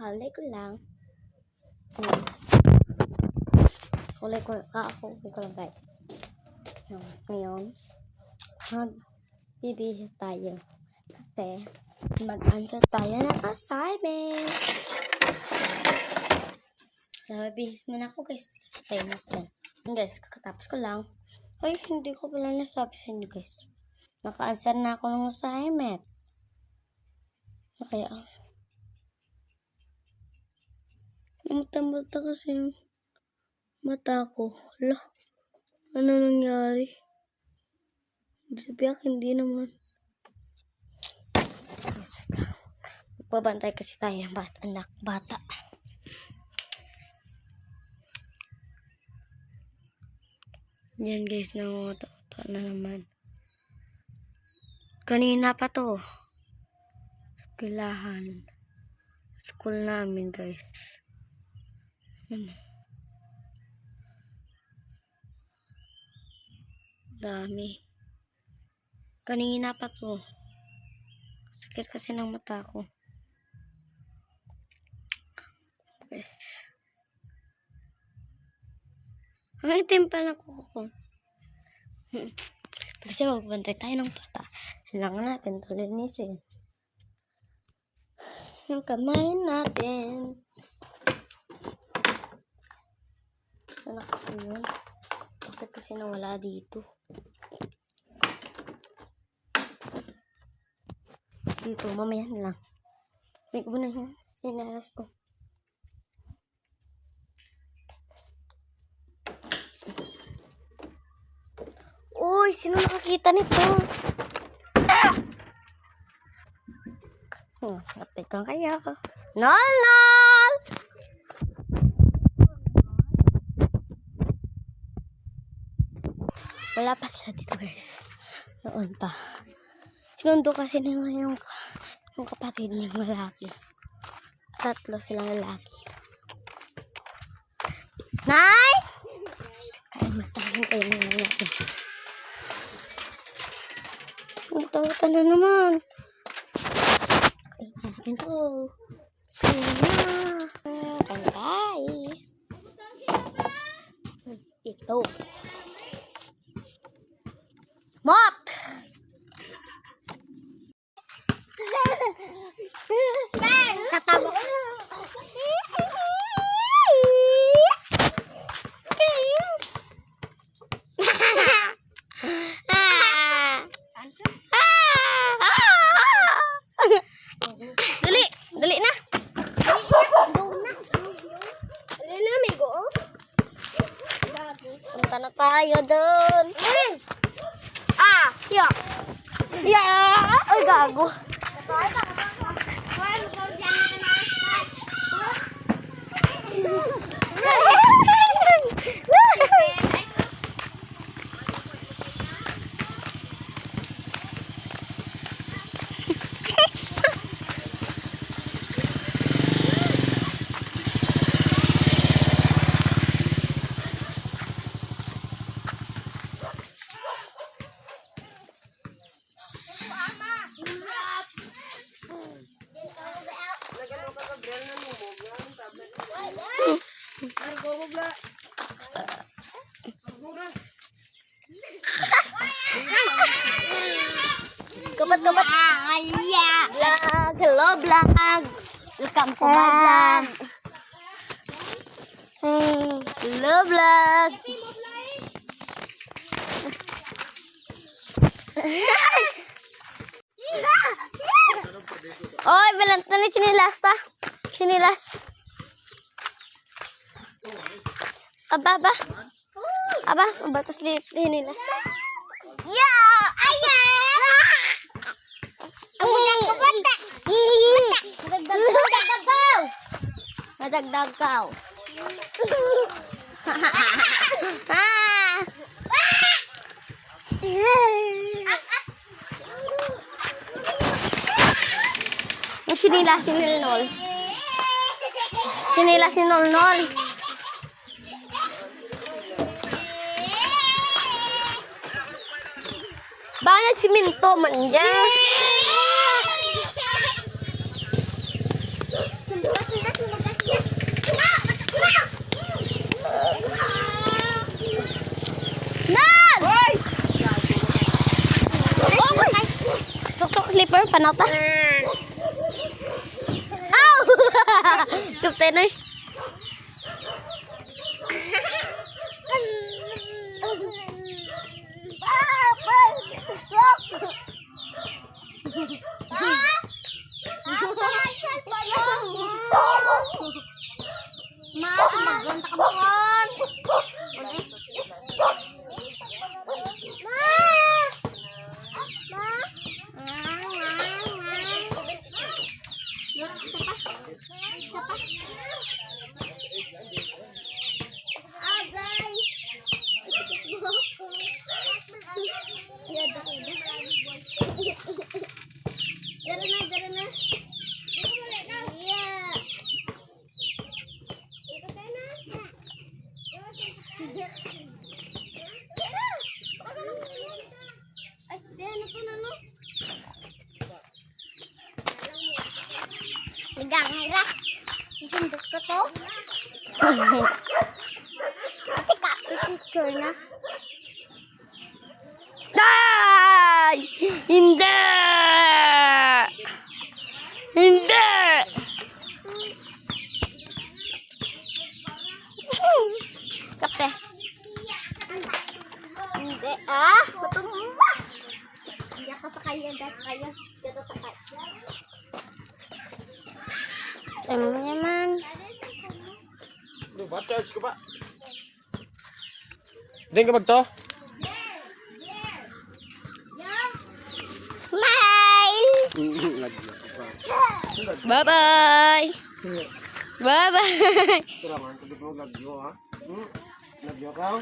kakulay ko lang. Kulay ko lang guys. Ngayon, magbibihis tayo. Kasi, mag-answer tayo ng assignment. So, magbihis muna ako guys. Tayo natin. Guys, kakatapos ko lang. Ay, hindi ko pala nasabi sa inyo guys. Naka-answer na ako ng assignment. Kaya, mata-mata kasi yung mata ko. Hala, ano nangyari? Sabiyak, hindi naman. Babantay kasi tayo ng anak bata. Yan guys, namumata na naman. Kanina pa to. Kilahan. School namin guys. Dami. Kanina pa to. Sakit kasi ng mata ko. Guys. Ang itim pa na kuko ko. Kasi magbantay tayo ng bata. Kailangan natin ito linisin. Yung kamay natin. Sana kasi yun. Bakit kasi nawala dito? Dito, mamaya na lang. May ko na yung sinaras ko. Uy, sino nakakita nito? Kapit kang kaya. Nol! Wala pa sila dito guys. Noon pa. Sinundo kasi nila yung kapatid niyang lalaki. 3 silang lalaki. Nay! Kaya matahin kayo nila natin. Mata na naman. Ay, natin to. Sina. Pantay. Ito. Mop! Katabo. Dali na. Punta na tayo doon. Ay, gago. Kapat. Vlog. Hello, vlog. Welcome to my vlog. Hello, vlog. Oy, belantan ni sinilas ta. Sinilas. Aba. Batas sinilas. Madagdag kau. Sinilas ni Nol. Sinilas ni Nol. Banyak siminto manja. panata. Aw! Kapten ay. Mas, maganda ka mo. Nagangara. Hindot ko to. Teka, picture na. Ay! Hindi! Hindi! Kape. Hindi. Ah! Matumba! Hindi ako sakay yan. Dito sakay. Ano naman? Ba, charge ko ba? Diyan ka magto? Smile! Bye-bye! Bye-bye! Turangan ko dito lagyo ha? Lagyo ka?